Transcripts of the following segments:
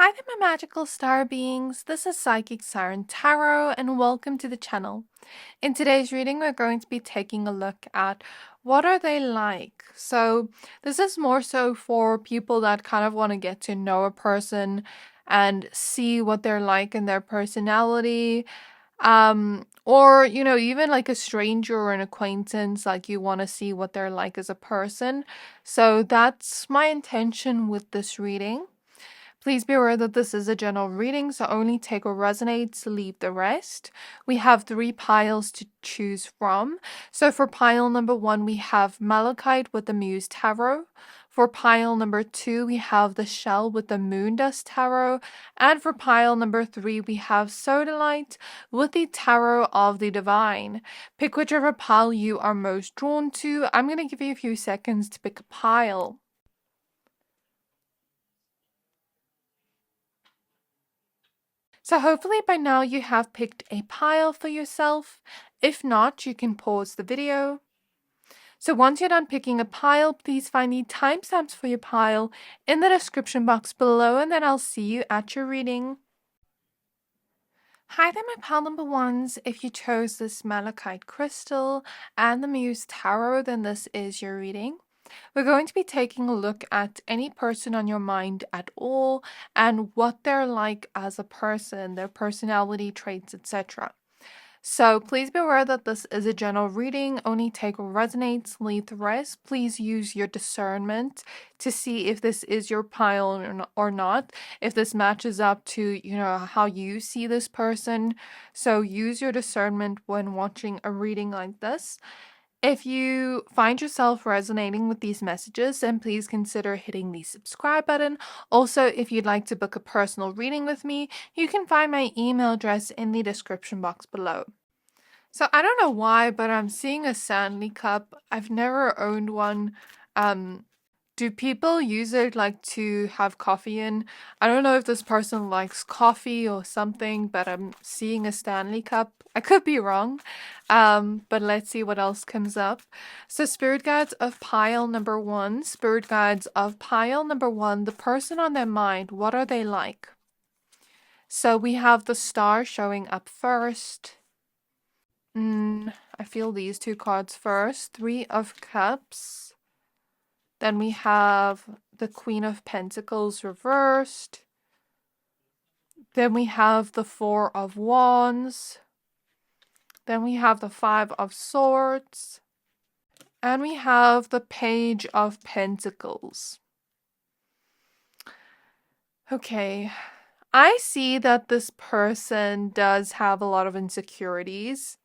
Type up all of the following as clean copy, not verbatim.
Hi there, my magical star beings. This is Psychic Siren Tarot, and welcome to the channel. In today's reading, we're going to be taking a look at what are they like. So this is more so for people that kind of want to get to know a person and see what they're like in their personality. Or, even like a stranger or an acquaintance, like you want to see what they're like as a person. So that's my intention with this reading. Please be aware that this is a general reading, so only take what resonates, leave the rest. We have 3 piles to choose from. So for pile number 1, we have Malachite with the Muse Tarot. For pile number 2, we have the Shell with the Moon Dust Tarot. And for pile number 3, we have Sodalite with the Tarot of the Devine. Pick whichever pile you are most drawn to. I'm going to give you a few seconds to pick a pile. So hopefully by now you have picked a pile for yourself. If not, you can pause the video. So once you're done picking a pile, please find the timestamps for your pile in the description box below, and then I'll see you at your reading. Hi there, my pile number 1s. If you chose this Malachite crystal and the Muse Tarot, then this is your reading. We're going to be taking a look at any person on your mind at all and what they're like as a person, their personality traits, etc. So please be aware that this is a general reading. Only take what resonates, leave the rest. Please use your discernment to see if this is your pile or not, if this matches up to, how you see this person. So use your discernment when watching a reading like this. If you find yourself resonating with these messages, then please consider hitting the subscribe button. Also, if you'd like to book a personal reading with me, you can find my email address in the description box below. So I don't know why, but I'm seeing a Stanley Cup. I've never owned one. Do people use it like to have coffee in? I don't know if this person likes coffee or something, but I'm seeing a Stanley Cup. I could be wrong, but let's see what else comes up. So Spirit Guides of pile number 1. Spirit Guides of pile number 1. The person on their mind, what are they like? So we have the Star showing up first. I feel these 2 cards first. 3 of Cups. Then we have the Queen of Pentacles reversed. Then we have the 4 of Wands. Then we have the 5 of Swords. And we have the Page of Pentacles. Okay, I see that this person does have a lot of insecurities.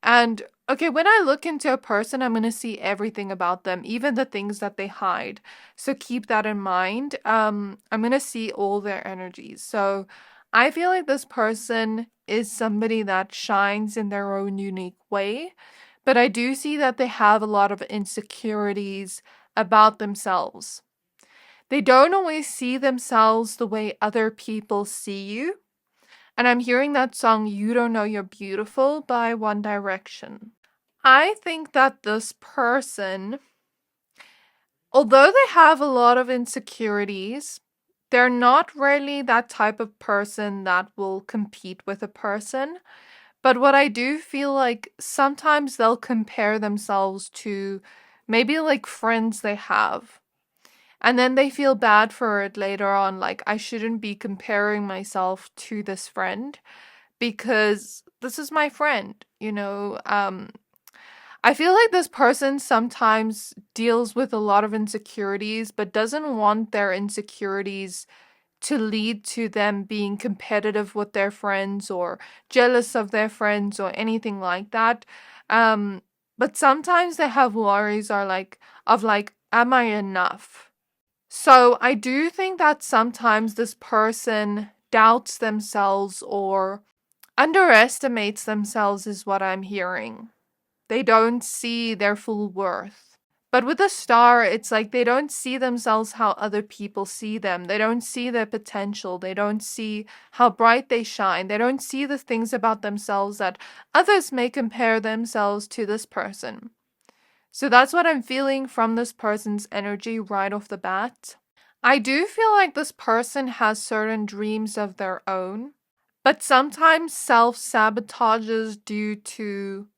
And okay, when I look into a person, I'm going to see everything about them, even the things that they hide. So keep that in mind. I'm going to see all their energies. So I feel like this person is somebody that shines in their own unique way. But I do see that they have a lot of insecurities about themselves. They don't always see themselves the way other people see you. And I'm hearing that song, You Don't Know You're Beautiful by One Direction. I think that this person, although they have a lot of insecurities, they're not really that type of person that will compete with a person. But what I do feel like sometimes they'll compare themselves to maybe like friends they have. And then they feel bad for it later on, like I shouldn't be comparing myself to this friend because this is my friend, I feel like this person sometimes deals with a lot of insecurities, but doesn't want their insecurities to lead to them being competitive with their friends or jealous of their friends or anything like that. But sometimes they have worries of am I enough? So I do think that sometimes this person doubts themselves or underestimates themselves is what I'm hearing. They don't see their full worth. But with the Star, it's like they don't see themselves how other people see them. They don't see their potential. They don't see how bright they shine. They don't see the things about themselves that others may compare themselves to this person. So that's what I'm feeling from this person's energy right off the bat. I do feel like this person has certain dreams of their own, but sometimes self-sabotages due to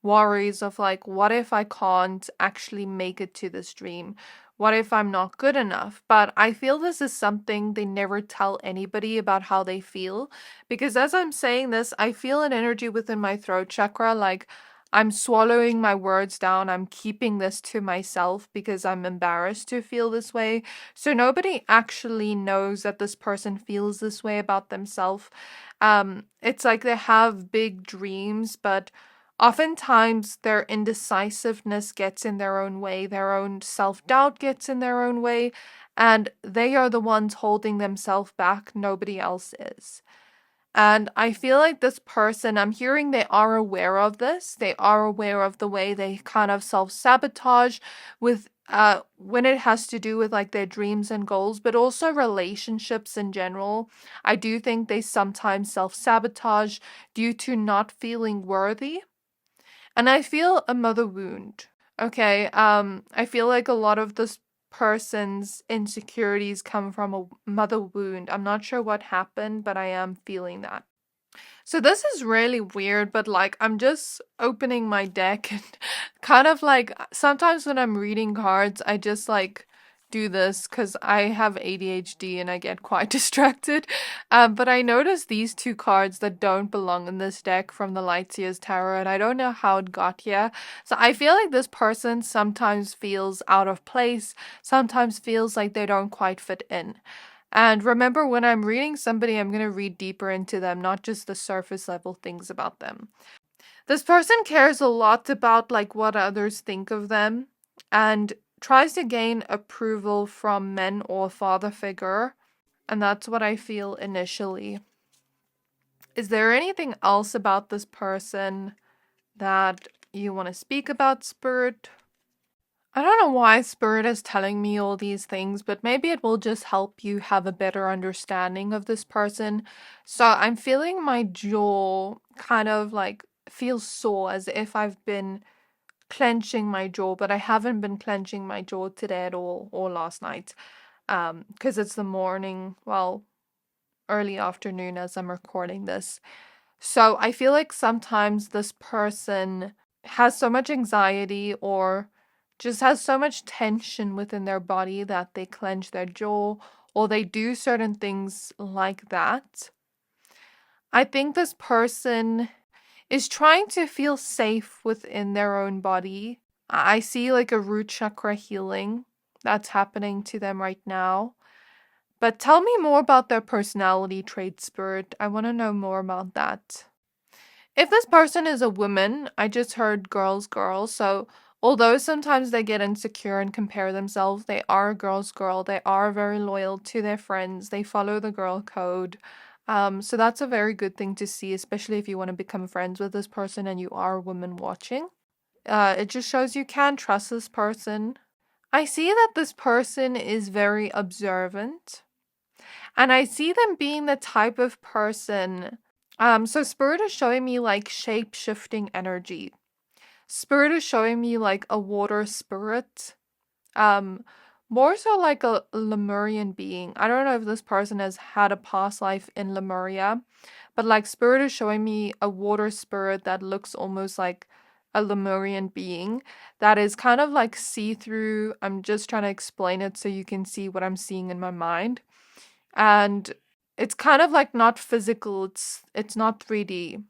worries of like, what if I can't actually make it to this dream? What if I'm not good enough? But I feel this is something they never tell anybody about how they feel. Because as I'm saying this, I feel an energy within my throat chakra, like I'm swallowing my words down. I'm keeping this to myself because I'm embarrassed to feel this way. So nobody actually knows that this person feels this way about themselves. It's like they have big dreams, but oftentimes their indecisiveness gets in their own way, their own self-doubt gets in their own way, and they are the ones holding themselves back. Nobody else is. And I feel like this person, I'm hearing they are aware of this. They are aware of the way they kind of self-sabotage with when it has to do with like their dreams and goals, but also relationships in general. I do think they sometimes self-sabotage due to not feeling worthy. And I feel a mother wound. Okay, I feel like a lot of this person's insecurities come from a mother wound. I'm not sure what happened, but I am feeling that. So this is really weird, but like I'm just opening my deck and kind of like sometimes when I'm reading cards, I just like do this because I have ADHD and I get quite distracted. But I noticed these two cards that don't belong in this deck from the Lightseer's Tarot, and I don't know how it got here. So I feel like this person sometimes feels out of place, sometimes feels like they don't quite fit in. And remember, when I'm reading somebody, I'm going to read deeper into them, not just the surface level things about them. This person cares a lot about like what others think of them and tries to gain approval from men or father figure. And that's what I feel initially. Is there anything else about this person that you want to speak about, Spirit? I don't know why Spirit is telling me all these things, but maybe it will just help you have a better understanding of this person. So I'm feeling my jaw kind of like feels sore as if I've been clenching my jaw, but I haven't been clenching my jaw today at all or last night. Because it's the morning, well, early afternoon as I'm recording this. So I feel like sometimes this person has so much anxiety or just has so much tension within their body that they clench their jaw or they do certain things like that. I think this person is trying to feel safe within their own body. I see like a root chakra healing that's happening to them right now. But tell me more about their personality trait, Spirit. I want to know more about that. If this person is a woman, I just heard girls, girls. So although sometimes they get insecure and compare themselves, they are a girl's girl. They are very loyal to their friends. They follow the girl code. So that's a very good thing to see, especially if you want to become friends with this person and you are a woman watching. It just shows you can trust this person. I see that this person is very observant. And I see them being the type of person. So Spirit is showing me like shape-shifting energy. Spirit is showing me like a water spirit. Um, More so like a Lemurian being. I don't know if this person has had a past life in Lemuria, but like Spirit is showing me a water spirit that looks almost like a Lemurian being that is kind of like see-through. I'm just trying to explain it so you can see what I'm seeing in my mind. And it's kind of like not physical, it's not 3D.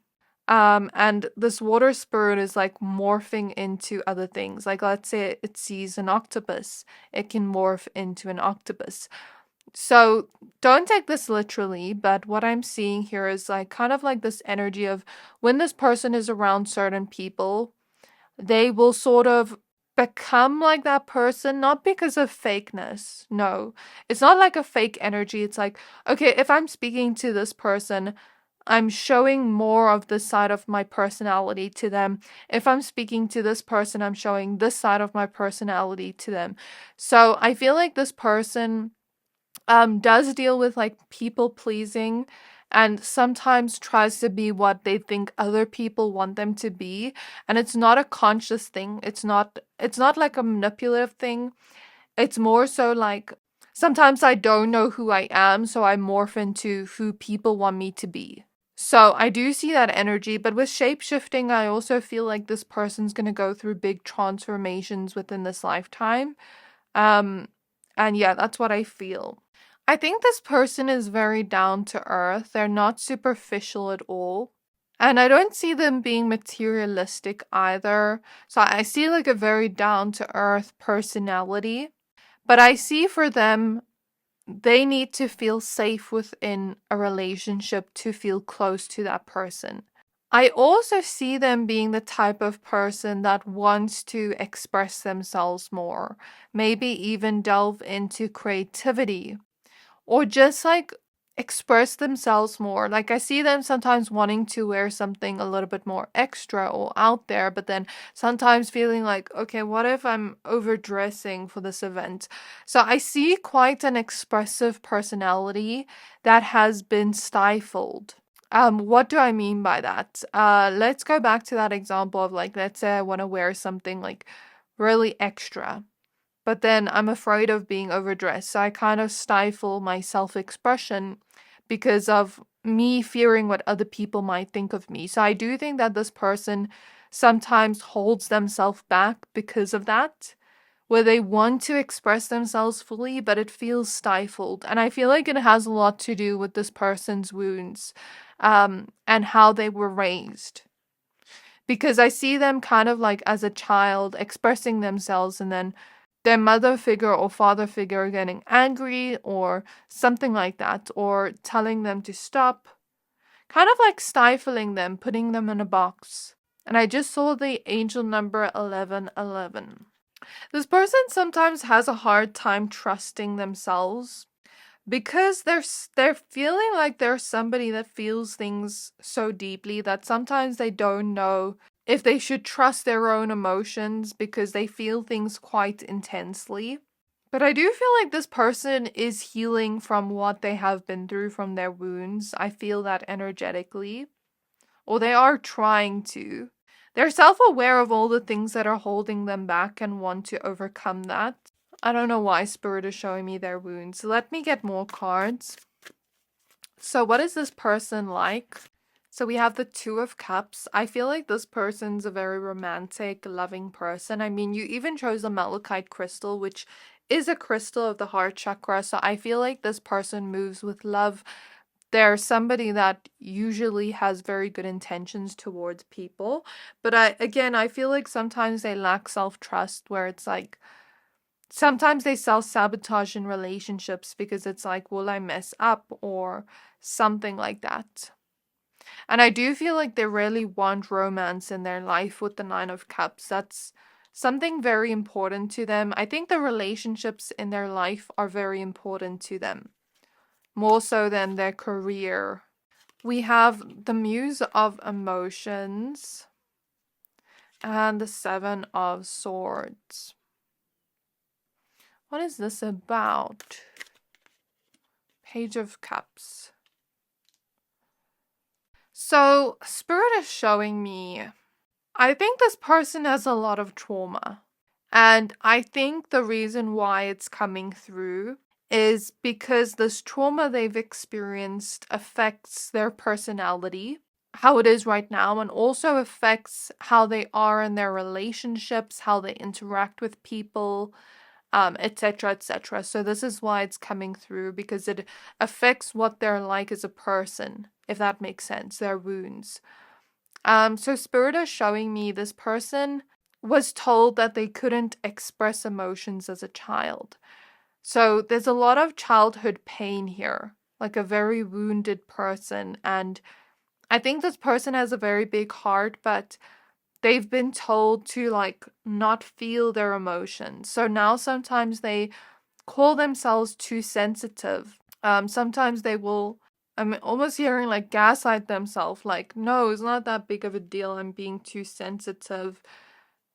And this water spirit is like morphing into other things. Like let's say it sees an octopus, it can morph into an octopus. So don't take this literally, but what I'm seeing here is like kind of like this energy of when this person is around certain people, they will sort of become like that person, not because of fakeness. No, it's not like a fake energy. It's like, okay, if I'm speaking to this person, I'm showing more of this side of my personality to them. If I'm speaking to this person, I'm showing this side of my personality to them. So I feel like this person does deal with like people pleasing and sometimes tries to be what they think other people want them to be, and it's not a conscious thing. It's not like a manipulative thing. It's more so like Sometimes I don't know who I am, so I morph into who people want me to be. So I do see that energy, but with shape-shifting, I also feel like this person's going to go through big transformations within this lifetime. Um, and yeah, that's what I feel. I think this person is very down to earth. They're not superficial at all. And I don't see them being materialistic either. So I see like a very down to earth personality. But I see for them, they need to feel safe within a relationship to feel close to that person. I also see them being the type of person that wants to express themselves more, maybe even delve into creativity or just like express themselves more. Like I see them sometimes wanting to wear something a little bit more extra or out there, but then sometimes feeling like, okay, what if I'm overdressing for this event? So I see quite an expressive personality that has been stifled. What do I mean by that? Let's go back to that example of like, let's say I want to wear something like really extra. But then I'm afraid of being overdressed. So I kind of stifle my self expression because of me fearing what other people might think of me. So I do think that this person sometimes holds themselves back because of that, where they want to express themselves fully, but it feels stifled. And I feel like it has a lot to do with this person's wounds, and how they were raised. Because I see them kind of like as a child expressing themselves and then their mother figure or father figure getting angry or something like that, or telling them to stop, kind of like stifling them, putting them in a box. And I just saw the angel number 1111. This person sometimes has a hard time trusting themselves because they're feeling like they're somebody that feels things so deeply that sometimes they don't know if they should trust their own emotions because they feel things quite intensely. But I do feel like this person is healing from what they have been through from their wounds. I feel that energetically. Or they are trying to. They're self-aware of all the things that are holding them back and want to overcome that. I don't know why Spirit is showing me their wounds. Let me get more cards. So what is this person like? So we have the Two of Cups. I feel like this person's a very romantic, loving person. I mean, you even chose a Malachite crystal, which is a crystal of the heart chakra. So I feel like this person moves with love. They're somebody that usually has very good intentions towards people. But I feel like sometimes they lack self-trust, where it's like, sometimes they self-sabotage in relationships because it's like, will I mess up or something like that. And I do feel like they really want romance in their life with the Nine of Cups. That's something very important to them. I think the relationships in their life are very important to them, more so than their career. We have the Muse of Emotions and the Seven of Swords. What is this about? Page of Cups. So, Spirit is showing me, I think this person has a lot of trauma. And I think the reason why it's coming through is because this trauma they've experienced affects their personality, how it is right now, and also affects how they are in their relationships, how they interact with people, etc., etc. So this is why it's coming through, because it affects what they're like as a person, if that makes sense, their wounds. So Spirit is showing me this person was told that they couldn't express emotions as a child. So there's a lot of childhood pain here, like a very wounded person. And I think this person has a very big heart, but they've been told to like not feel their emotions. So now sometimes they call themselves too sensitive. Sometimes they will, I'm almost hearing like gaslight themselves, like, no, it's not that big of a deal. I'm being too sensitive.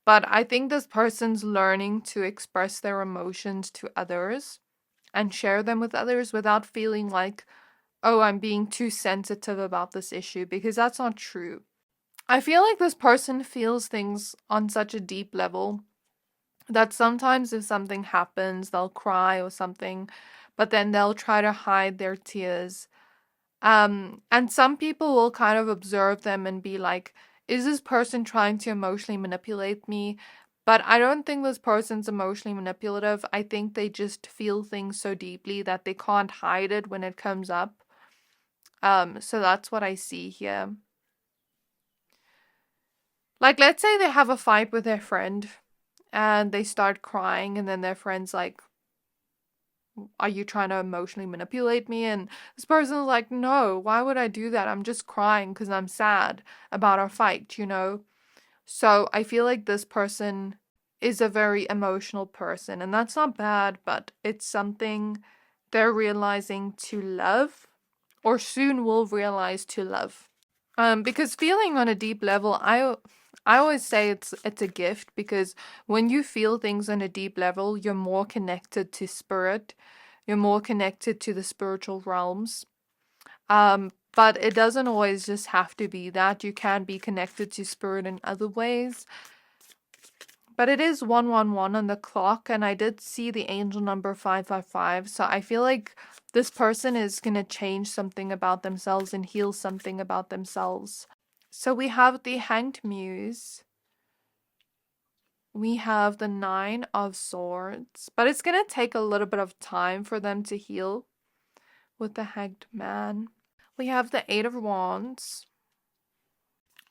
But I think this person's learning to express their emotions to others and share them with others without feeling like, oh, I'm being too sensitive about this issue, because that's not true. I feel like this person feels things on such a deep level that sometimes if something happens, they'll cry or something, but then they'll try to hide their tears. And some people will kind of observe them and be like, is this person trying to emotionally manipulate me? But I don't think this person's emotionally manipulative. I think they just feel things so deeply that they can't hide it when it comes up. So that's what I see here. Like, let's say they have a fight with their friend and they start crying, and then their friend's like, are you trying to emotionally manipulate me? And this person's like, no, why would I do that? I'm just crying because I'm sad about our fight, you know? So I feel like this person is a very emotional person, and that's not bad, but it's something they're realizing to love, or soon will realize to love. Because feeling on a deep level, I always say it's a gift, because when you feel things on a deep level, you're more connected to spirit, you're more connected to the spiritual realms. But it doesn't always just have to be that. You can be connected to spirit in other ways. But it is 111 on the clock, and I did see the angel number 555. So I feel like this person is going to change something about themselves and heal something about themselves. So we have the Hanged Muse. We have the Nine of Swords. But it's going to take a little bit of time for them to heal with the Hanged Man. We have the Eight of Wands.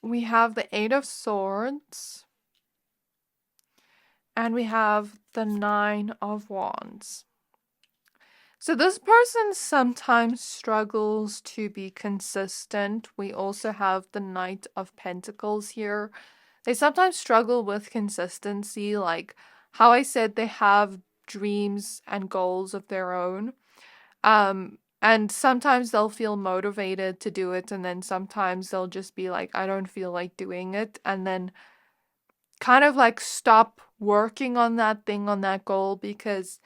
We have the Eight of Swords. And we have the Nine of Wands. So this person sometimes struggles to be consistent. We also have the Knight of Pentacles here. They sometimes struggle with consistency, like how I said they have dreams and goals of their own. And sometimes they'll feel motivated to do it, and then sometimes they'll just be like, I don't feel like doing it, and then kind of like stop working on that thing, on that goal, because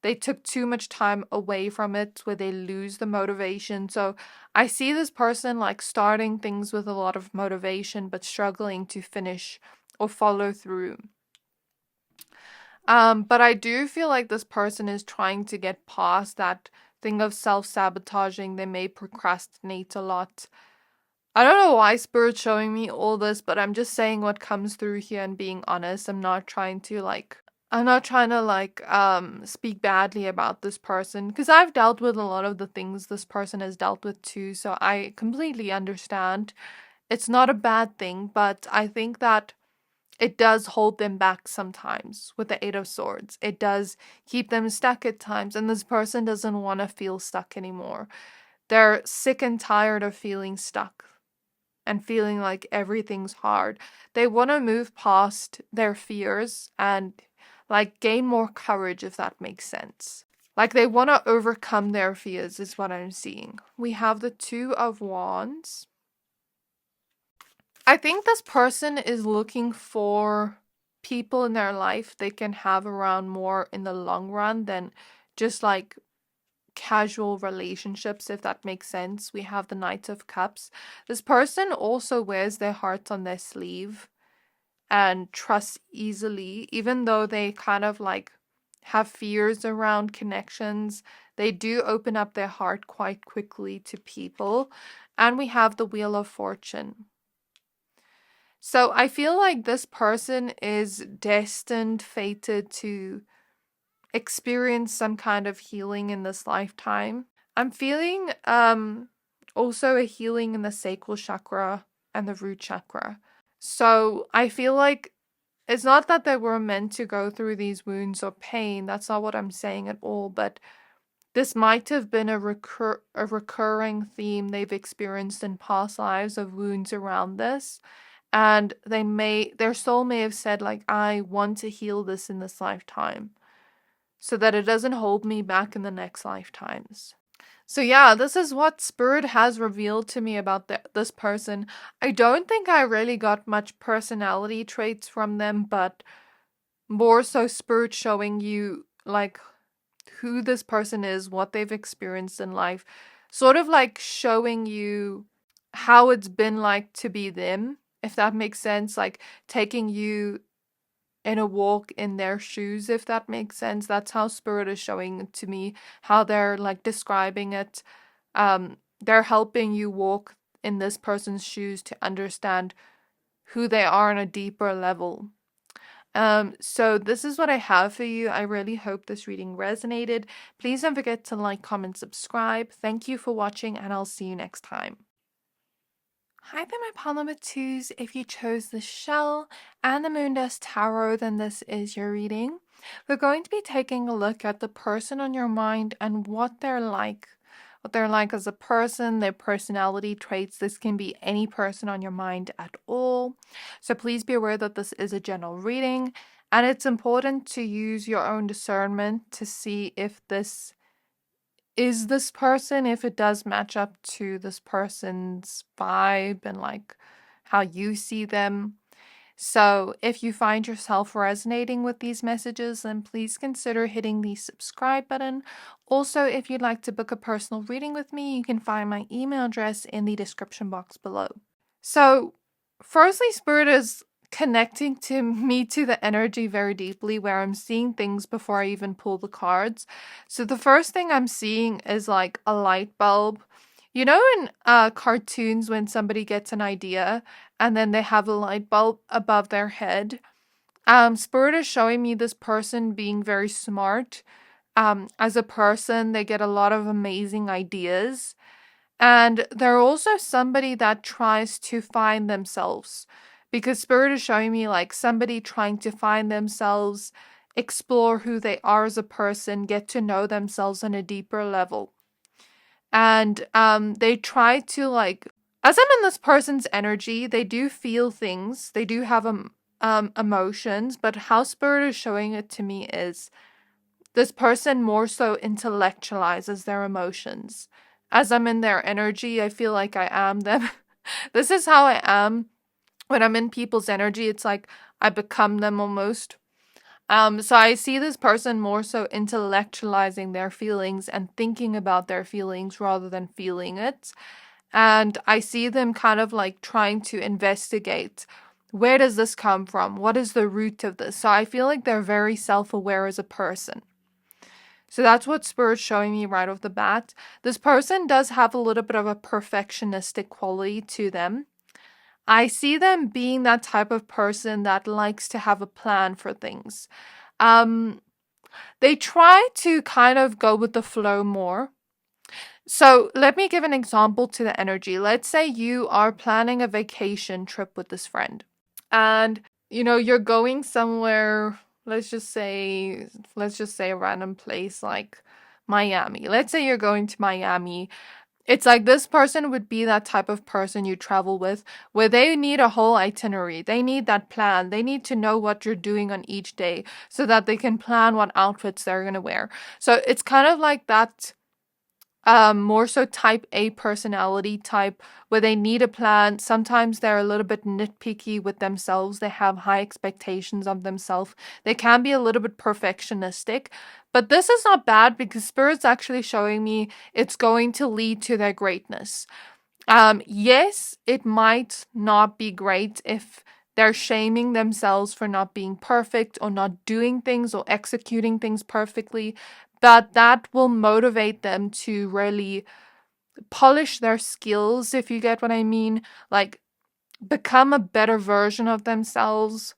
they took too much time away from it, where they lose the motivation. So I see this person like starting things with a lot of motivation, but struggling to finish or follow through. But I do feel like this person is trying to get past that thing of self-sabotaging. They may procrastinate a lot. I don't know why Spirit's showing me all this, but I'm just saying what comes through here and being honest. I'm not trying to speak badly about this person, because I've dealt with a lot of the things this person has dealt with too, so I completely understand. It's not a bad thing, but I think that it does hold them back sometimes with the Eight of Swords. It does keep them stuck at times, and this person doesn't want to feel stuck anymore. They're sick and tired of feeling stuck and feeling like everything's hard. They want to move past their fears and like gain more courage, if that makes sense. Like they want to overcome their fears, is what I'm seeing. We have the Two of Wands. I think this person is looking for people in their life they can have around more in the long run than just like casual relationships, if that makes sense. We have the Knight of Cups. This person also wears their heart on their sleeve and trusts easily, even though they kind of like have fears around connections. They do open up their heart quite quickly to people. And we have the Wheel of Fortune. So I feel like this person is destined, fated to experience some kind of healing in this lifetime. I'm feeling also a healing in the sacral chakra and the root chakra. So I feel like it's not that they were meant to go through these wounds or pain. That's not what I'm saying at all. But this might have been a recurring theme they've experienced in past lives of wounds around this. And their soul may have said, like, I want to heal this in this lifetime, so that it doesn't hold me back in the next lifetimes. So yeah, this is what Spirit has revealed to me about this person. I don't think I really got much personality traits from them, but more so Spirit showing you like who this person is, what they've experienced in life, sort of like showing you how it's been like to be them, if that makes sense, like taking you in a walk in their shoes, if that makes sense. That's how Spirit is showing it to me, how they're like describing it. They're helping you walk in this person's shoes to understand who they are on a deeper level. So this is what I have for you. I really hope this reading resonated. Please don't forget to like, comment, subscribe. Thank you for watching, and I'll see you next time. Hi there, my pile number twos. If you chose the Shell and the Moondust Tarot, then this is your reading. We're going to be taking a look at the person on your mind and what they're like. What they're like as a person, their personality traits. This can be any person on your mind at all. So please be aware that this is a general reading, and it's important to use your own discernment to see if this is this person, if it does match up to this person's vibe and like how you see them. So if you find yourself resonating with these messages, then please consider hitting the subscribe button. Also, if you'd like to book a personal reading with me, you can find my email address in the description box below. So firstly, Spirit is connecting to me to the energy very deeply, where I'm seeing things before I even pull the cards. So the first thing I'm seeing is like a light bulb. You know, in cartoons, when somebody gets an idea and then they have a light bulb above their head. Spirit is showing me this person being very smart. As a person, they get a lot of amazing ideas. And they're also somebody that tries to find themselves. Because Spirit is showing me like somebody trying to find themselves, explore who they are as a person, get to know themselves on a deeper level. And they try to like, as I'm in this person's energy, they do feel things, they do have emotions, but how Spirit is showing it to me is this person more so intellectualizes their emotions. As I'm in their energy, I feel like I am them. This is how I am when I'm in people's energy. It's like I become them almost. So I see this person more so intellectualizing their feelings and thinking about their feelings rather than feeling it. And I see them kind of like trying to investigate, where does this come from? What is the root of this? So I feel like they're very self-aware as a person. So that's what Spirit's showing me right off the bat. This person does have a little bit of a perfectionistic quality to them. I see them being that type of person that likes to have a plan for things. They try to kind of go with the flow more. So let me give an example to the energy. Let's say you are planning a vacation trip with this friend. And, you know, you're going somewhere, let's just say a random place like Miami. Let's say you're going to Miami. It's like this person would be that type of person you travel with, where they need a whole itinerary. They need that plan. They need to know what you're doing on each day so that they can plan what outfits they're going to wear. So it's kind of like that, more so type A personality type, where they need a plan. Sometimes they're a little bit nitpicky with themselves. They have high expectations of themselves. They can be a little bit perfectionistic. But this is not bad, because Spirit's actually showing me it's going to lead to their greatness. Yes, it might not be great if they're shaming themselves for not being perfect or not doing things or executing things perfectly, but that will motivate them to really polish their skills, if you get what I mean, like become a better version of themselves.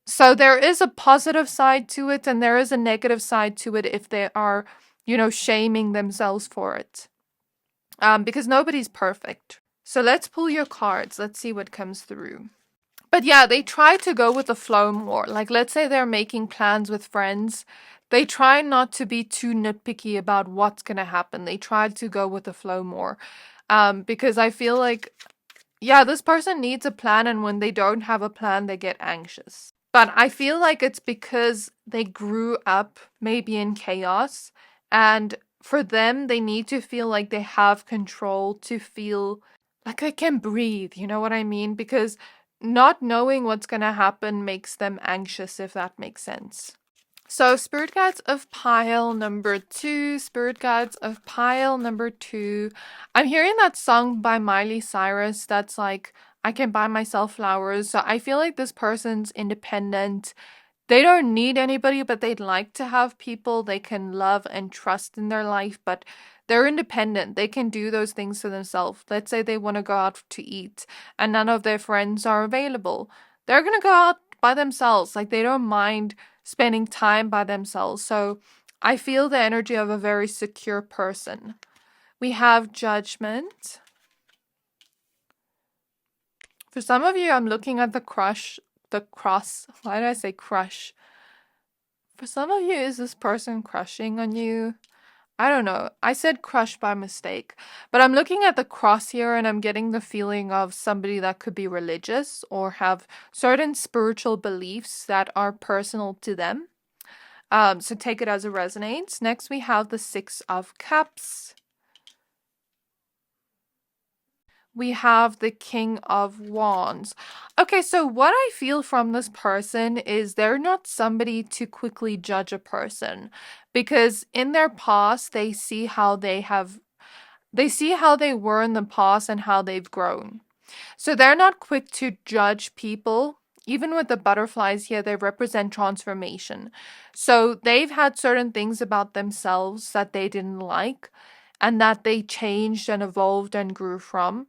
So there is a positive side to it, and there is a negative side to it if they are, you know, shaming themselves for it. Because nobody's perfect. So let's pull your cards. Let's see what comes through. But yeah, they try to go with the flow more. Like, let's say they're making plans with friends. They try not to be too nitpicky about what's going to happen. They try to go with the flow more. Because I feel like, yeah, this person needs a plan, and when they don't have a plan, they get anxious. But I feel like it's because they grew up maybe in chaos, and for them, they need to feel like they have control, to feel like they can breathe, you know what I mean? Because not knowing what's going to happen makes them anxious, if that makes sense. So, Spirit Guides of Pile number 2, Spirit Guides of Pile number 2. I'm hearing that song by Miley Cyrus that's like, I can buy myself flowers. So I feel like this person's independent. They don't need anybody, but they'd like to have people they can love and trust in their life, but they're independent. They can do those things for themselves. Let's say they want to go out to eat and none of their friends are available. They're going to go out by themselves. Like, they don't mind spending time by themselves. So I feel the energy of a very secure person. We have judgment. For some of you, I'm looking at the cross. Why did I say crush? For some of you, is this person crushing on you? I don't know. I said crush by mistake. But I'm looking at the cross here and I'm getting the feeling of somebody that could be religious or have certain spiritual beliefs that are personal to them. So take it as it resonates. Next, we have the Six of Cups. We have the King of Wands. Okay, so what I feel from this person is they're not somebody to quickly judge a person, because in their past they see how they were in the past and how they've grown. So they're not quick to judge people. Even with the butterflies here, they represent transformation. So they've had certain things about themselves that they didn't like and that they changed and evolved and grew from.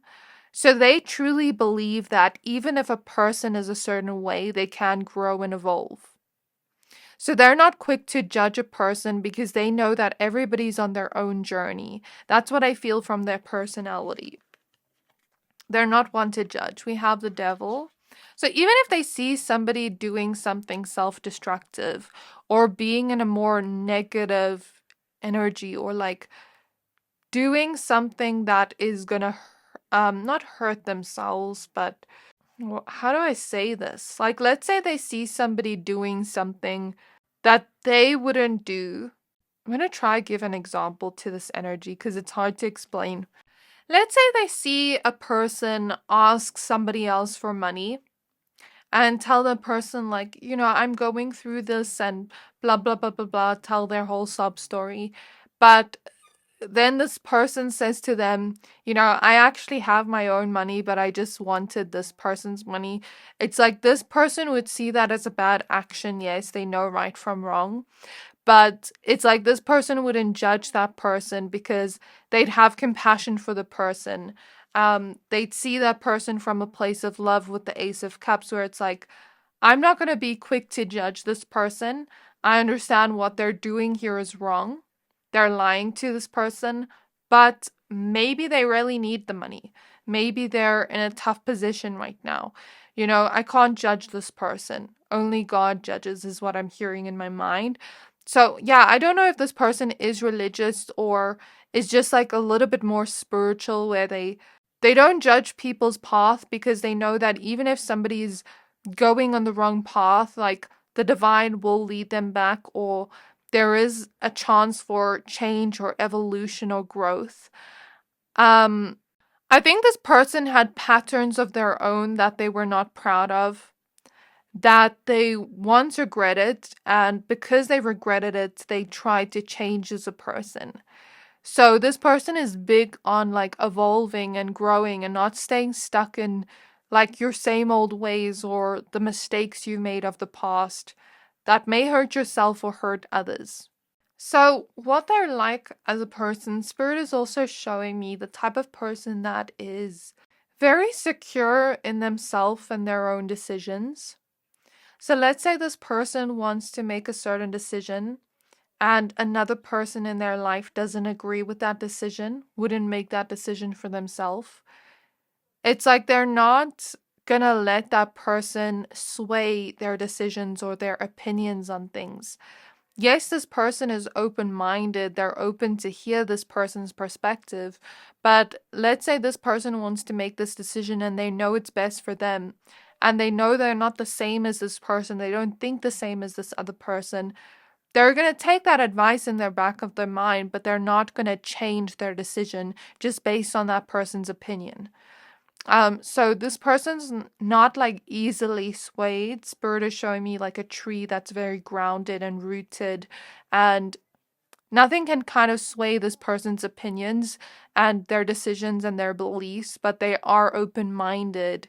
So they truly believe that even if a person is a certain way, they can grow and evolve. So they're not quick to judge a person because they know that everybody's on their own journey. That's what I feel from their personality. They're not one to judge. We have the Devil. So even if they see somebody doing something self-destructive or being in a more negative energy or like doing something that is gonna not hurt themselves, but how do I say this? Like, let's say they see somebody doing something that they wouldn't do. I'm gonna try give an example to this energy because it's hard to explain. Let's say they see a person ask somebody else for money and tell the person, like, I'm going through this and blah blah blah blah blah, tell their whole sob story. But then this person says to them, I actually have my own money, but I just wanted this person's money. It's like this person would see that as a bad action. Yes, they know right from wrong. But it's like this person wouldn't judge that person because they'd have compassion for the person. They'd see that person from a place of love with the Ace of Cups, where it's like, I'm not going to be quick to judge this person. I understand what they're doing here is wrong. They're lying to this person, but maybe they really need the money. Maybe they're in a tough position right now. I can't judge this person. Only God judges is what I'm hearing in my mind. So, yeah, I don't know if this person is religious or is just like a little bit more spiritual, where they don't judge people's path because they know that even if somebody's going on the wrong path, like, the divine will lead them back, or there is a chance for change or evolution or growth. I think this person had patterns of their own that they were not proud of, that they once regretted, and because they regretted it, they tried to change as a person. So this person is big on like evolving and growing and not staying stuck in like your same old ways or the mistakes you made of the past that may hurt yourself or hurt others. So what they're like as a person, Spirit is also showing me the type of person that is very secure in themselves and their own decisions. So let's say this person wants to make a certain decision and another person in their life doesn't agree with that decision, wouldn't make that decision for themselves. It's like they're not gonna let that person sway their decisions or their opinions on things. Yes, this person is open-minded, they're open to hear this person's perspective, but let's say this person wants to make this decision and they know it's best for them, and they know they're not the same as this person, they don't think the same as this other person. They're going to take that advice in their back of their mind, but they're not going to change their decision just based on that person's opinion. So this person's not like easily swayed. Spirit is showing me like a tree that's very grounded and rooted, and nothing can kind of sway this person's opinions and their decisions and their beliefs, but they are open-minded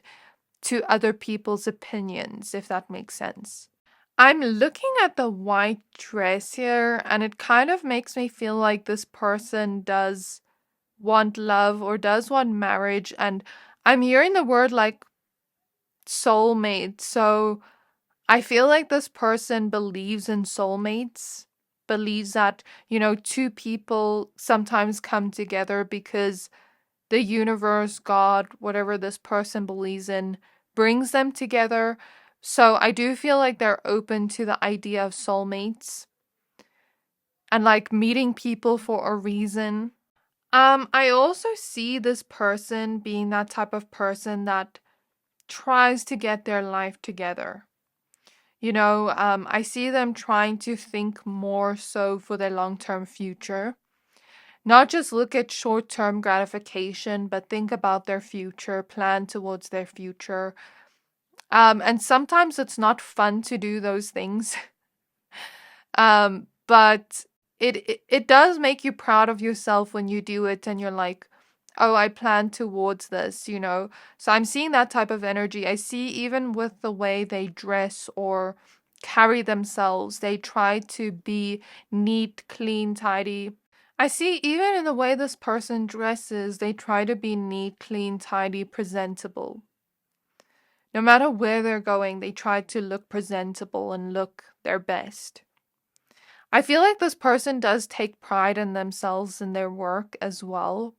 to other people's opinions, if that makes sense. I'm looking at the white dress here, and it kind of makes me feel like this person does want love or does want marriage. And I'm hearing the word like soulmate. So I feel like this person believes in soulmates, believes that, two people sometimes come together because the universe, God, whatever this person believes in, brings them together. So I do feel like they're open to the idea of soulmates and like meeting people for a reason. I also see this person being that type of person that tries to get their life together. I see them trying to think more so for their long-term future. Not just look at short-term gratification, but think about their future, plan towards their future. And sometimes it's not fun to do those things. But it does make you proud of yourself when you do it and you're like, oh, I plan towards this. So I'm seeing that type of energy. I see even with the way they dress or carry themselves, they try to be neat, clean, tidy. I see even in the way this person dresses, they try to be neat, clean, tidy, presentable. No matter where they're going, they try to look presentable and look their best. I feel like this person does take pride in themselves and their work as well.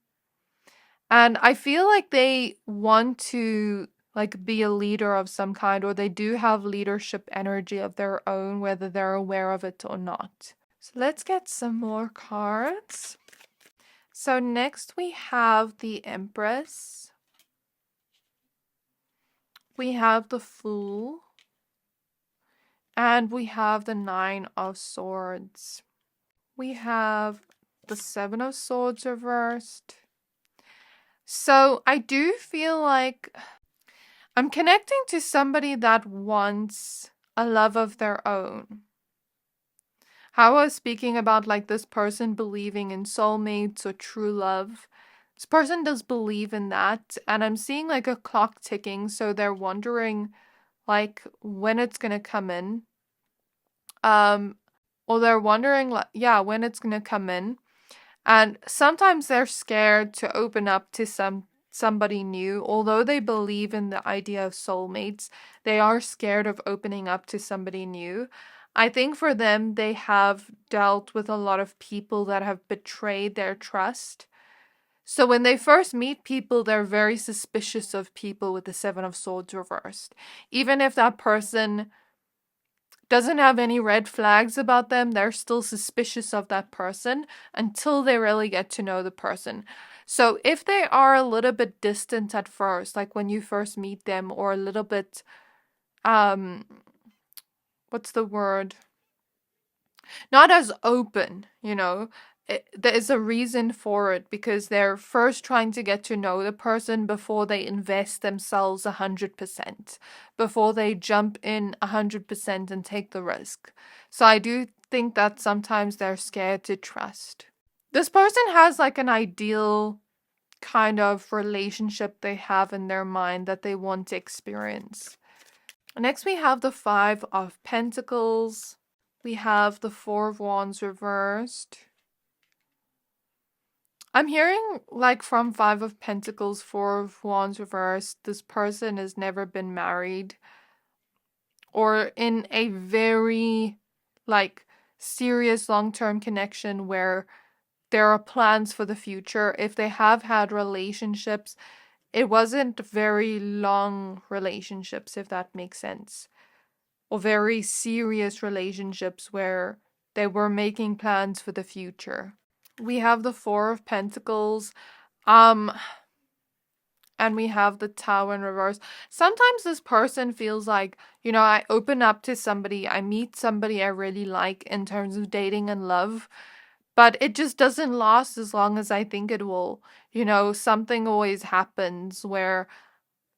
And I feel like they want to like be a leader of some kind, or they do have leadership energy of their own, whether they're aware of it or not. So let's get some more cards. So next we have the Empress. We have the Fool. And we have the Nine of Swords. We have the Seven of Swords reversed. So I do feel like I'm connecting to somebody that wants a love of their own. How I was speaking about like this person believing in soulmates or true love. This person does believe in that, and I'm seeing like a clock ticking, so they're wondering like when it's gonna come in. Or they're wondering like, yeah, when it's gonna come in. And sometimes they're scared to open up to somebody new. Although they believe in the idea of soulmates, they are scared of opening up to somebody new. I think for them, they have dealt with a lot of people that have betrayed their trust. So when they first meet people, they're very suspicious of people with the Seven of Swords reversed. Even if that person doesn't have any red flags about them, they're still suspicious of that person until they really get to know the person. So if they are a little bit distant at first, like when you first meet them, or a little bit, what's the word? Not as open, there is a reason for it, because they're first trying to get to know the person before they invest themselves 100%, before they jump in 100% and take the risk. So I do think that sometimes they're scared to trust. This person has like an ideal kind of relationship they have in their mind that they want to experience. Next, we have the Five of Pentacles. We have the Four of Wands reversed. I'm hearing like from Five of Pentacles, Four of Wands reversed, this person has never been married or in a very like serious long-term connection where there are plans for the future. If they have had relationships, it wasn't very long relationships, if that makes sense. Or very serious relationships where they were making plans for the future. We have the Four of Pentacles, and we have the Tower in reverse. Sometimes this person feels like, I open up to somebody, I meet somebody I really like in terms of dating and love, but it just doesn't last as long as I think it will. Something always happens where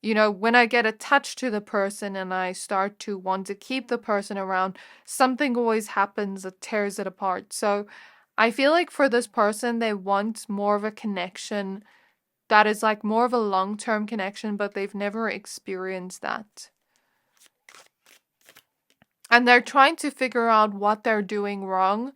when I get attached to the person and I start to want to keep the person around, something always happens that tears it apart. So I feel like for this person, they want more of a connection that is like more of a long-term connection, but they've never experienced that. And they're trying to figure out what they're doing wrong,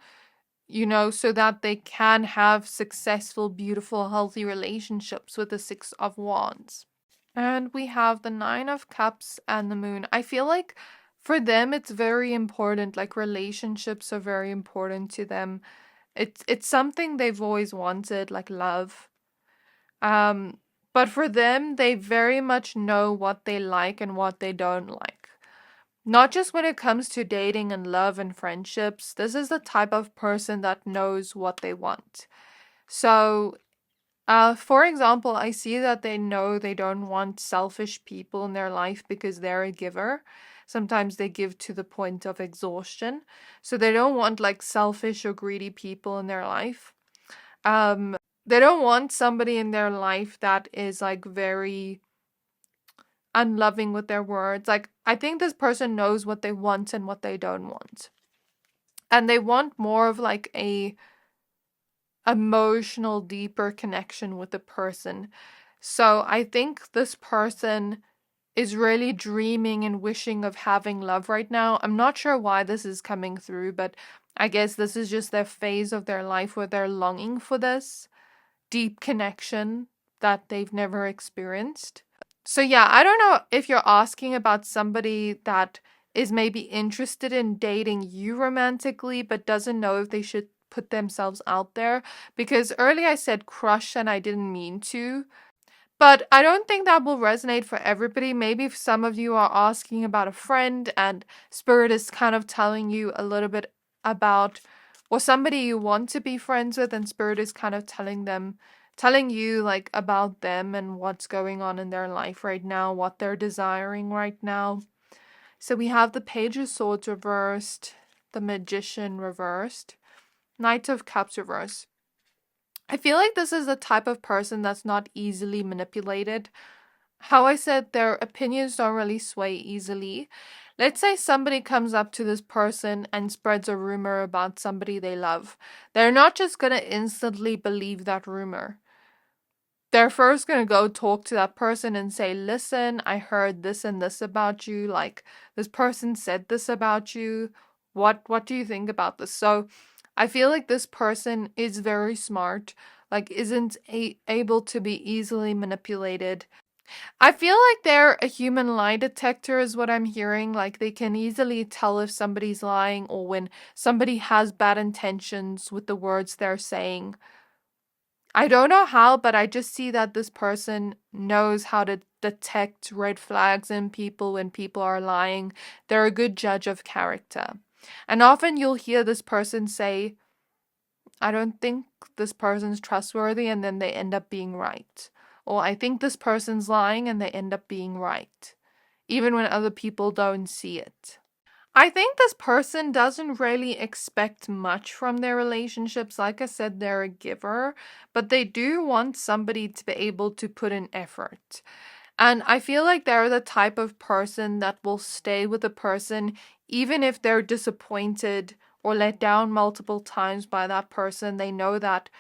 so that they can have successful, beautiful, healthy relationships with the Six of Wands. And we have the Nine of Cups and the Moon. I feel like for them it's very important, like relationships are very important to them. It's something they've always wanted, like love. But for them, they very much know what they like and what they don't like. Not just when it comes to dating and love and friendships. This is the type of person that knows what they want. So, for example, I see that they know they don't want selfish people in their life because they're a giver. Sometimes they give to the point of exhaustion. So they don't want like selfish or greedy people in their life. They don't want somebody in their life that is like very unloving with their words. Like, I think this person knows what they want and what they don't want. And they want more of like a emotional, deeper connection with the person. So I think this person is really dreaming and wishing of having love right now. I'm not sure why this is coming through, but I guess this is just their phase of their life where they're longing for this deep connection that they've never experienced. So yeah, I don't know if you're asking about somebody that is maybe interested in dating you romantically, but doesn't know if they should put themselves out there. Because earlier I said crush and I didn't mean to. But I don't think that will resonate for everybody. Maybe if some of you are asking about a friend and Spirit is kind of telling you a little bit about, or somebody you want to be friends with, and Spirit is kind of telling you like about them and what's going on in their life right now, what they're desiring right now. So we have the Page of Swords reversed, the Magician reversed, Knight of Cups reversed. I feel like this is the type of person that's not easily manipulated. How I said their opinions don't really sway easily. Let's say somebody comes up to this person and spreads a rumor about somebody they love. They're not just going to instantly believe that rumor. They're first going to go talk to that person and say, listen, I heard this and this about you. Like, this person said this about you. What do you think about this? So I feel like this person is very smart, like isn't able to be easily manipulated. I feel like they're a human lie detector is what I'm hearing. Like they can easily tell if somebody's lying or when somebody has bad intentions with the words they're saying. I don't know how, but I just see that this person knows how to detect red flags in people when people are lying. They're a good judge of character. And often you'll hear this person say, I don't think this person's trustworthy, and then they end up being right. Or I think this person's lying, and they end up being right, even when other people don't see it. I think this person doesn't really expect much from their relationships. Like I said, they're a giver, but they do want somebody to be able to put in effort. And I feel like they're the type of person that will stay with a person even if they're disappointed or let down multiple times by that person. They know that,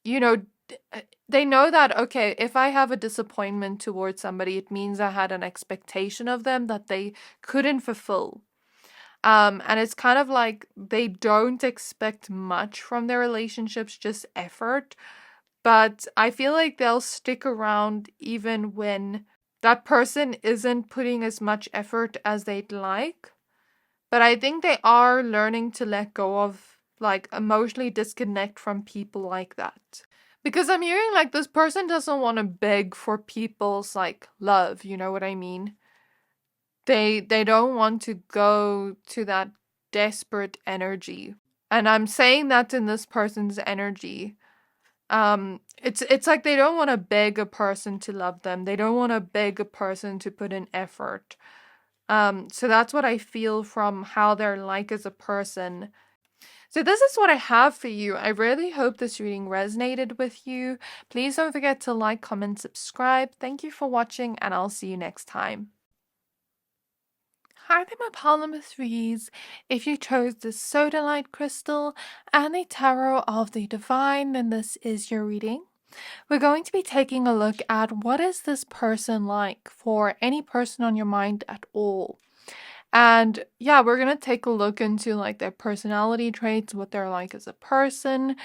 they know that, okay, if I have a disappointment towards somebody, it means I had an expectation of them that they couldn't fulfill. And it's kind of like they don't expect much from their relationships, just effort. But I feel like they'll stick around even when that person isn't putting as much effort as they'd like. But I think they are learning to let go of, like, emotionally disconnect from people like that. Because I'm hearing, like, this person doesn't want to beg for people's, like, love, you know what I mean? They don't want to go to that desperate energy. And I'm saying that in this person's energy. It's like they don't want to beg a person to love them. They don't want to beg a person to put in effort. So that's what I feel from how they're like as a person. So this is what I have for you. I really hope this reading resonated with you. Please don't forget to like, comment, subscribe. Thank you for watching, and I'll see you next time. Hi there, my Palmer threes. If you chose the Sodalite crystal and the Tarot of the Devine, then this is your reading. We're going to be taking a look at what is this person like for any person on your mind at all. And yeah, we're going to take a look into like their personality traits, what they're like as a person.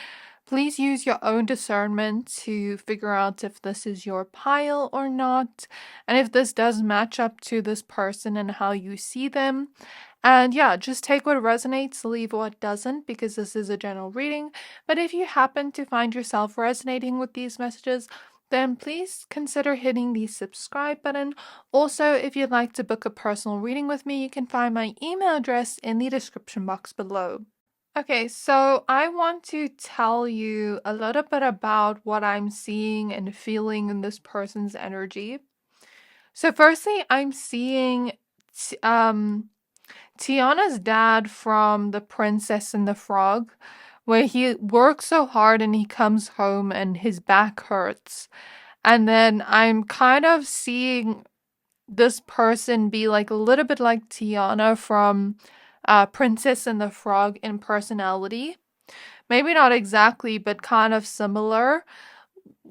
Please use your own discernment to figure out if this is your pile or not, and if this does match up to this person and how you see them. And yeah, just take what resonates, leave what doesn't, because this is a general reading. But if you happen to find yourself resonating with these messages, then please consider hitting the subscribe button. Also, if you'd like to book a personal reading with me, you can find my email address in the description box below. Okay, so I want to tell you a little bit about what I'm seeing and feeling in this person's energy. So firstly, I'm seeing Tiana's dad from The Princess and the Frog, where he works so hard and he comes home and his back hurts. And then I'm kind of seeing this person be like a little bit like Tiana from Princess and the Frog in personality. Maybe not exactly, but kind of similar.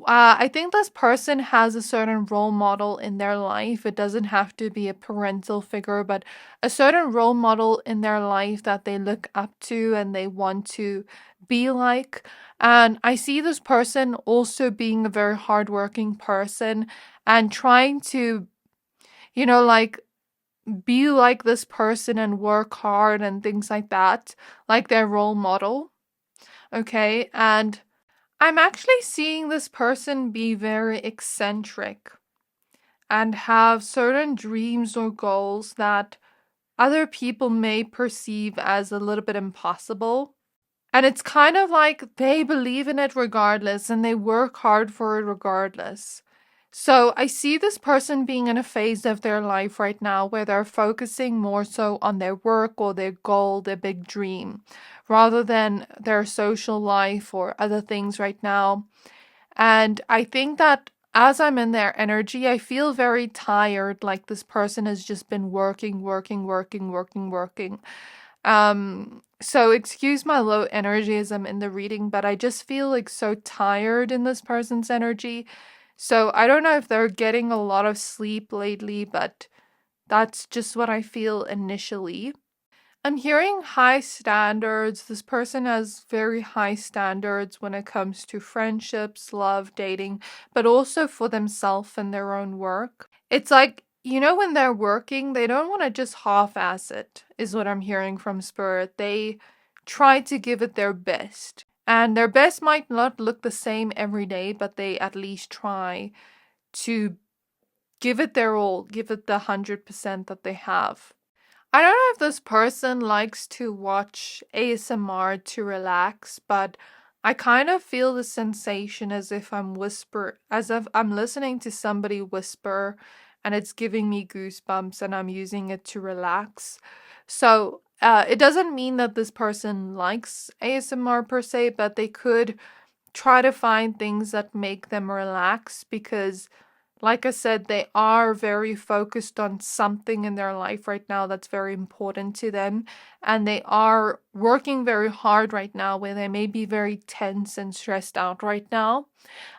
I think this person has a certain role model in their life. It doesn't have to be a parental figure, but a certain role model in their life that they look up to and they want to be like. And I see this person also being a very hardworking person and trying to, like be like this person and work hard and things like that, like their role model. Okay. And I'm actually seeing this person be very eccentric and have certain dreams or goals that other people may perceive as a little bit impossible. And it's kind of like they believe in it regardless and they work hard for it regardless. So I see this person being in a phase of their life right now where they're focusing more so on their work or their goal, their big dream, rather than their social life or other things right now. And I think that as I'm in their energy, I feel very tired, like this person has just been working, working, working, working, working. So excuse my low energy as I'm in the reading, but I just feel like so tired in this person's energy. So I don't know if they're getting a lot of sleep lately, but that's just what I feel initially. I'm hearing high standards. This person has very high standards when it comes to friendships, love, dating, but also for themselves and their own work. It's like, when they're working, they don't want to just half ass it, is what I'm hearing from Spirit. They try to give it their best. And their best might not look the same every day, but they at least try to give it their all, give it the 100% that they have. I don't know if this person likes to watch ASMR to relax, but I kind of feel the sensation as if I'm listening to somebody whisper and it's giving me goosebumps and I'm using it to relax. So, it doesn't mean that this person likes ASMR per se, but they could try to find things that make them relax because like I said, they are very focused on something in their life right now that's very important to them. And they are working very hard right now where they may be very tense and stressed out right now.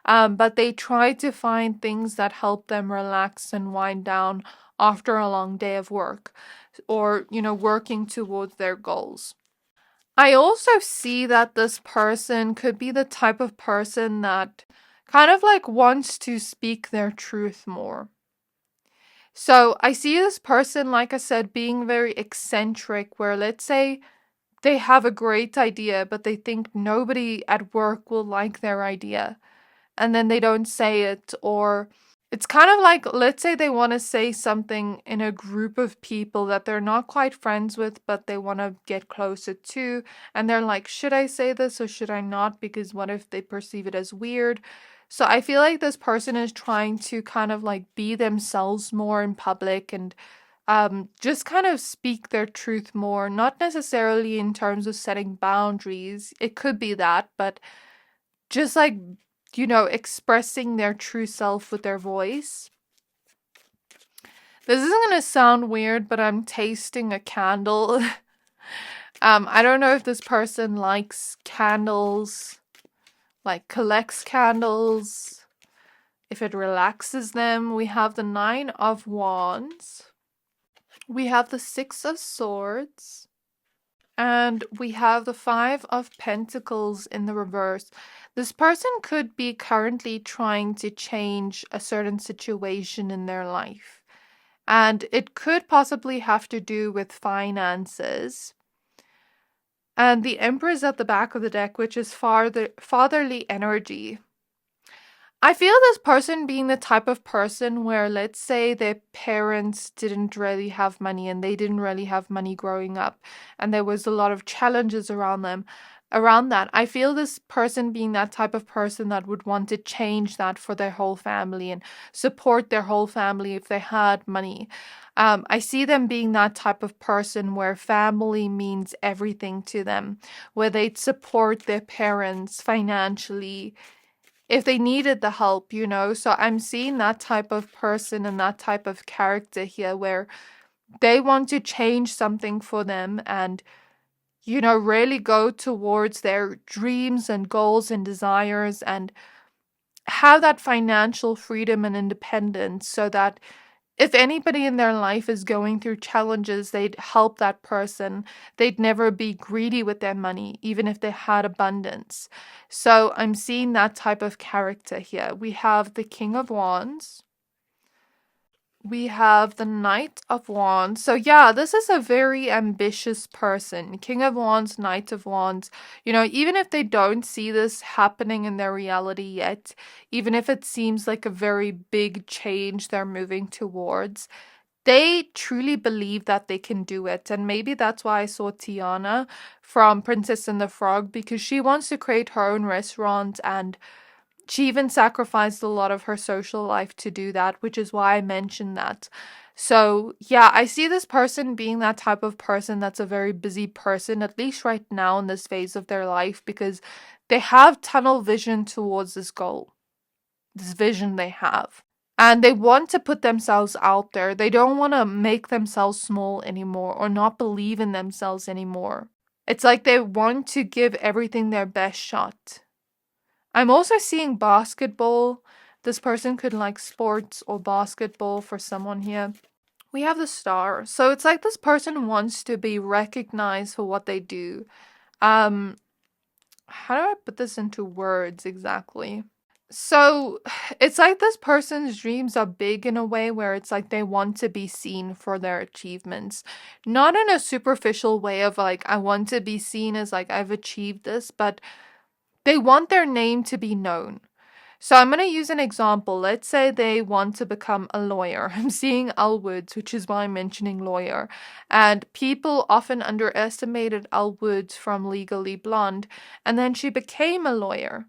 But they try to find things that help them relax and wind down after a long day of work or, working towards their goals. I also see that this person could be the type of person that kind of like wants to speak their truth more. So I see this person, like I said, being very eccentric, where let's say they have a great idea, but they think nobody at work will like their idea. And then they don't say it, or it's kind of like, let's say they want to say something in a group of people that they're not quite friends with, but they want to get closer to. And they're like, should I say this or should I not? Because what if they perceive it as weird? So I feel like this person is trying to kind of like be themselves more in public and just kind of speak their truth more, not necessarily in terms of setting boundaries. It could be that, but just like expressing their true self with their voice. This isn't going to sound weird, but I'm tasting a candle. I don't know if this person likes candles, like collects candles, if it relaxes them. We have the 9 of Wands. We have the Six of Swords. And we have the Five of Pentacles in the reverse. This person could be currently trying to change a certain situation in their life. And it could possibly have to do with finances. And the Emperor is at the back of the deck, which is fatherly energy. I feel this person being the type of person where, let's say, their parents didn't really have money and they didn't really have money growing up, and there was a lot of challenges around them. Around that, I feel this person being that type of person that would want to change that for their whole family and support their whole family if they had money. I see them being that type of person where family means everything to them, where they'd support their parents financially if they needed the help, you know. So I'm seeing that type of person and that type of character here where they want to change something for them and, you know, really go towards their dreams and goals and desires and have that financial freedom and independence so that if anybody in their life is going through challenges, they'd help that person. They'd never be greedy with their money, even if they had abundance. So I'm seeing that type of character here. We have the King of Wands. We have the Knight of Wands. So yeah, this is a very ambitious person. King of Wands, Knight of Wands. You know, even if they don't see this happening in their reality yet, even if it seems like a very big change they're moving towards, they truly believe that they can do it. And maybe that's why I saw Tiana from Princess and the Frog, because she wants to create her own restaurant and she even sacrificed a lot of her social life to do that, which is why I mentioned that. So, yeah, I see this person being that type of person that's a very busy person, at least right now in this phase of their life, because they have tunnel vision towards this goal, this vision they have. And they want to put themselves out there. They don't want to make themselves small anymore or not believe in themselves anymore. It's like they want to give everything their best shot. I'm also seeing basketball. This person could like sports or basketball for someone here. We have the Star. So it's like this person wants to be recognized for what they do. How do I put this into words exactly? So it's like this person's dreams are big in a way where it's like they want to be seen for their achievements. Not in a superficial way of like, I want to be seen as like, I've achieved this, but they want their name to be known. So I'm going to use an example. Let's say they want to become a lawyer. I'm seeing Elle Woods, which is why I'm mentioning lawyer. And people often underestimated Elle Woods from Legally Blonde. And then she became a lawyer.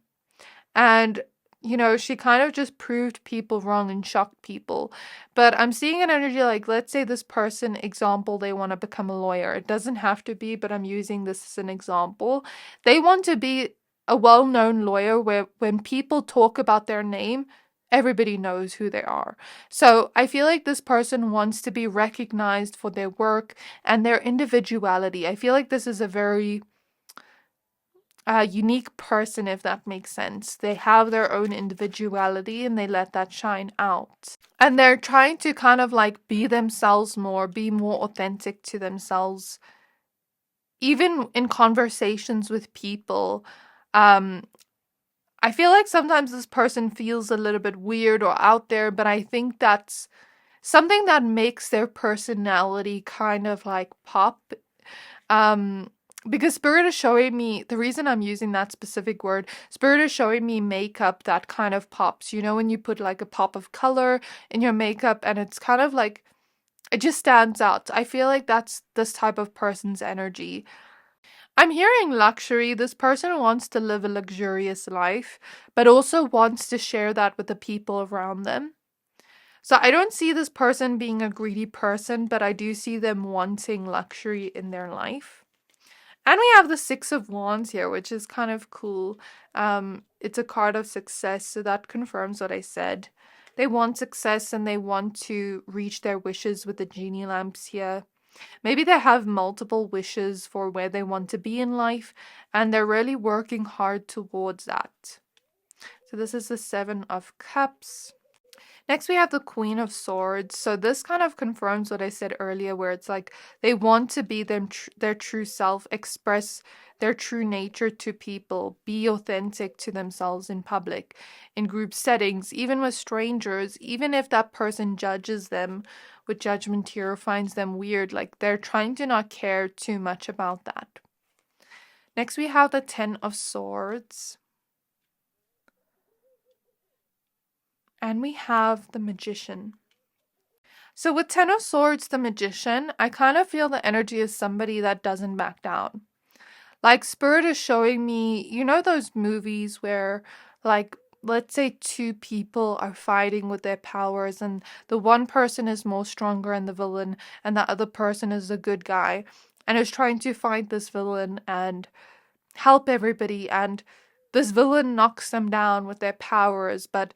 And, you know, she kind of just proved people wrong and shocked people. But I'm seeing an energy like, let's say this person, example, they want to become a lawyer. It doesn't have to be, but I'm using this as an example. They want to be a well-known lawyer where when people talk about their name, everybody knows who they are. So I feel like this person wants to be recognized for their work and their individuality. I feel like this is a very unique person, if that makes sense. They have their own individuality and they let that shine out. And they're trying to kind of like be themselves more, be more authentic to themselves. Even in conversations with people, I feel like sometimes this person feels a little bit weird or out there, but I think that's something that makes their personality kind of like pop. Because Spirit is showing me, the reason I'm using that specific word, Spirit is showing me makeup that kind of pops. You know, when you put like a pop of color in your makeup and it's kind of like, it just stands out. I feel like that's this type of person's energy. I'm hearing luxury. This person wants to live a luxurious life, but also wants to share that with the people around them. So I don't see this person being a greedy person, but I do see them wanting luxury in their life. And we have the Six of Wands here, which is kind of cool. It's a card of success, so that confirms what I said. They want success and they want to reach their wishes with the genie lamps here. Maybe they have multiple wishes for where they want to be in life, and they're really working hard towards that. So this is the Seven of Cups. Next, we have the Queen of Swords. So this kind of confirms what I said earlier, where it's like they want to be their true self, express their true nature to people, be authentic to themselves in public, in group settings, even with strangers, even if that person judges them with judgment here or finds them weird. Like they're trying to not care too much about that. Next, we have the Ten of Swords. And we have the Magician. So with Ten of Swords, the Magician, I kind of feel the energy is somebody that doesn't back down. Like Spirit is showing me, you know those movies where like let's say two people are fighting with their powers and the one person is more stronger and the villain and the other person is the good guy and is trying to fight this villain and help everybody, and this villain knocks them down with their powers, but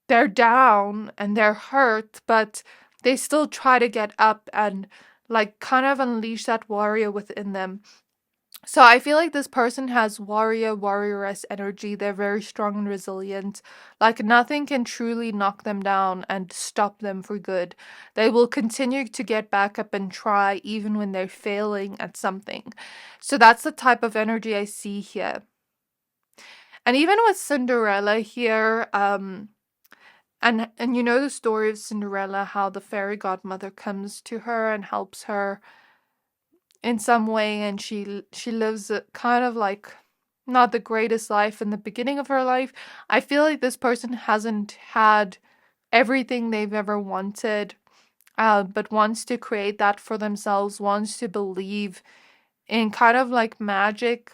they're down and they're hurt, but they still try to get up and like kind of unleash that warrior within them. So I feel like this person has warrioress energy. They're very strong and resilient. Like nothing can truly knock them down and stop them for good. They will continue to get back up and try even when they're failing at something. So that's the type of energy I see here. And even with Cinderella here, and you know the story of Cinderella, how the fairy godmother comes to her and helps her in some way, and she lives a kind of like not the greatest life in the beginning of her life. I feel like this person hasn't had everything they've ever wanted, but wants to create that for themselves, wants to believe in kind of like magic.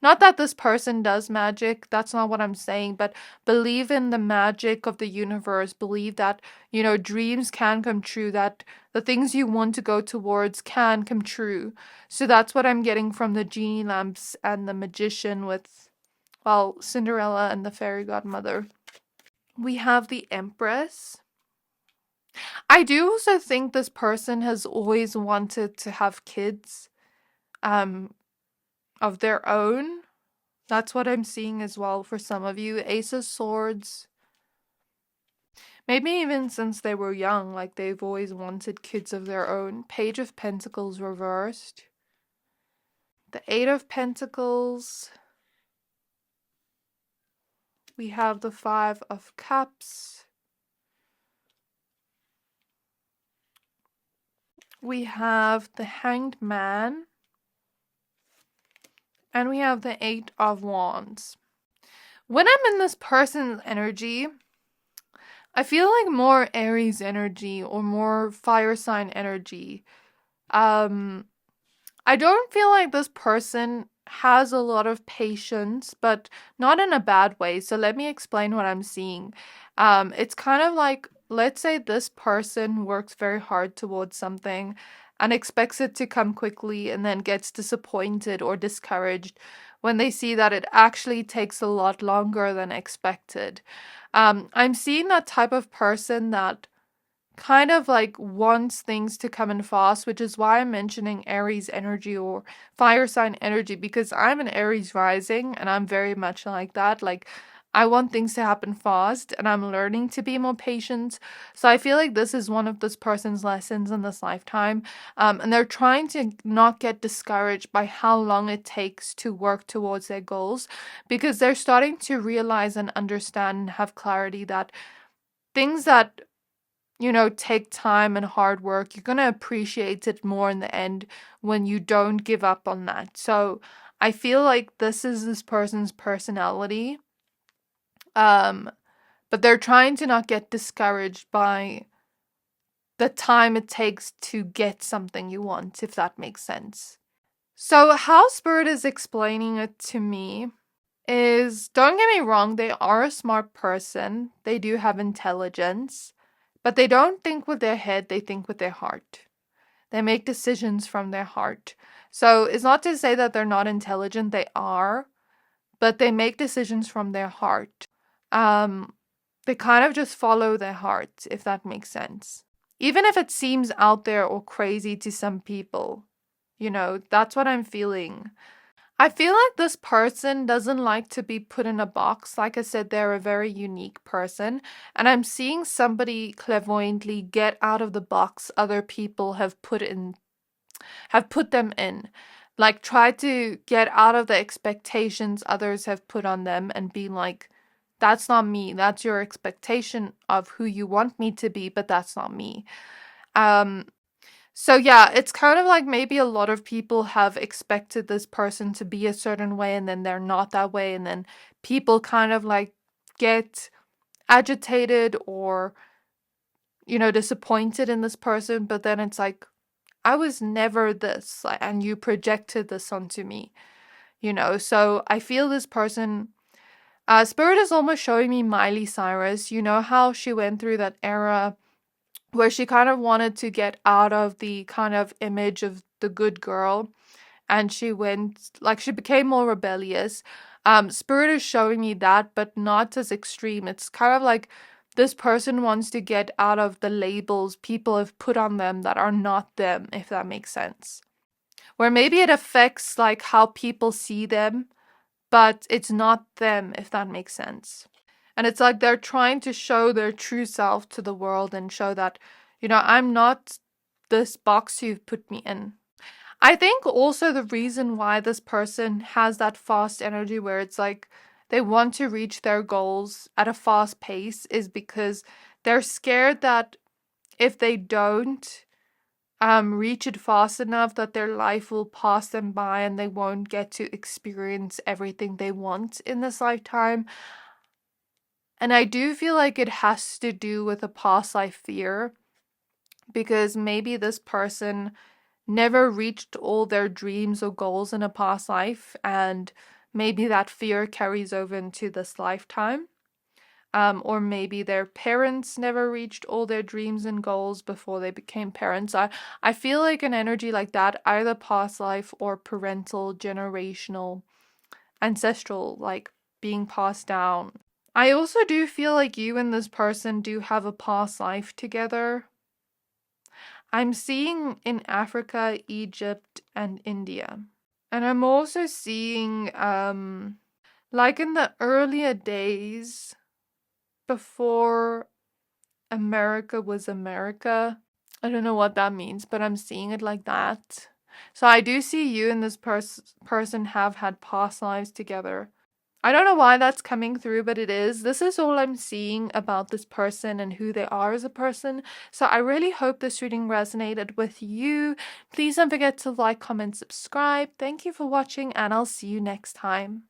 Not that this person does magic, that's not what I'm saying, but believe in the magic of the universe. Believe that, you know, dreams can come true, that the things you want to go towards can come true. So that's what I'm getting from the genie lamps and the magician with, well, Cinderella and the fairy godmother. We have the Empress. I do also think this person has always wanted to have kids of their own. That's what I'm seeing as well for some of you. Ace of Swords. Maybe even since they were young, like they've always wanted kids of their own. Page of Pentacles reversed. The Eight of Pentacles. We have the Five of Cups. We have the Hanged Man. And we have the Eight of Wands. When I'm in this person's energy, I feel like more Aries energy or more fire sign energy. I don't feel like this person has a lot of patience, but not in a bad way. So let me explain what I'm seeing. It's kind of like, let's say this person works very hard towards something and expects it to come quickly and then gets disappointed or discouraged when they see that it actually takes a lot longer than expected. I'm seeing that type of person that kind of like wants things to come in fast, which is why I'm mentioning Aries energy or fire sign energy, because I'm an Aries rising and I'm very much like that. Like I want things to happen fast and I'm learning to be more patient. So I feel like this is one of this person's lessons in this lifetime. And they're trying to not get discouraged by how long it takes to work towards their goals, because they're starting to realize and understand and have clarity that things that, you know, take time and hard work, you're going to appreciate it more in the end when you don't give up on that. So I feel like this is this person's personality. But they're trying to not get discouraged by the time it takes to get something you want, if that makes sense. So how Spirit is explaining it to me is, don't get me wrong, they are a smart person. They do have intelligence. But they don't think with their head, they think with their heart. They make decisions from their heart. So it's not to say that they're not intelligent, they are, but they make decisions from their heart. They kind of just follow their heart, if that makes sense. Even if it seems out there or crazy to some people, you know, that's what I'm feeling. I feel like this person doesn't like to be put in a box. Like I said, they're a very unique person. And I'm seeing somebody clairvoyantly get out of the box other people have put them in. Like try to get out of the expectations others have put on them and be like, that's not me. That's your expectation of who you want me to be, but that's not me. Um, so yeah, it's kind of like maybe a lot of people have expected this person to be a certain way and then they're not that way, and then people kind of like get agitated or disappointed in this person, but then it's like, I was never this, and you projected this onto me, So I feel this person, Spirit is almost showing me Miley Cyrus. You know how she went through that era where she kind of wanted to get out of the kind of image of the good girl, and she became more rebellious. Spirit is showing me that, but not as extreme. It's kind of like this person wants to get out of the labels people have put on them that are not them, if that makes sense. Where maybe it affects like how people see them, but it's not them, if that makes sense. And it's like they're trying to show their true self to the world and show that, I'm not this box you've put me in. I think also the reason why this person has that fast energy where it's like they want to reach their goals at a fast pace is because they're scared that if they don't reach it fast enough, that their life will pass them by and they won't get to experience everything they want in this lifetime. And I do feel like it has to do with a past life fear, because maybe this person never reached all their dreams or goals in a past life, and maybe that fear carries over into this lifetime. Or maybe their parents never reached all their dreams and goals before they became parents. I feel like an energy like that, either past life or parental, generational, ancestral, like being passed down. I also do feel like you and this person do have a past life together. I'm seeing in Africa, Egypt, and India. And I'm also seeing, like in the earlier days before America was America. I don't know what that means, but I'm seeing it like that. So I do see you and this person have had past lives together. I don't know why that's coming through, but it is. This is all I'm seeing about this person and who they are as a person. So I really hope this reading resonated with you. Please don't forget to like, comment, subscribe. Thank you for watching, and I'll see you next time.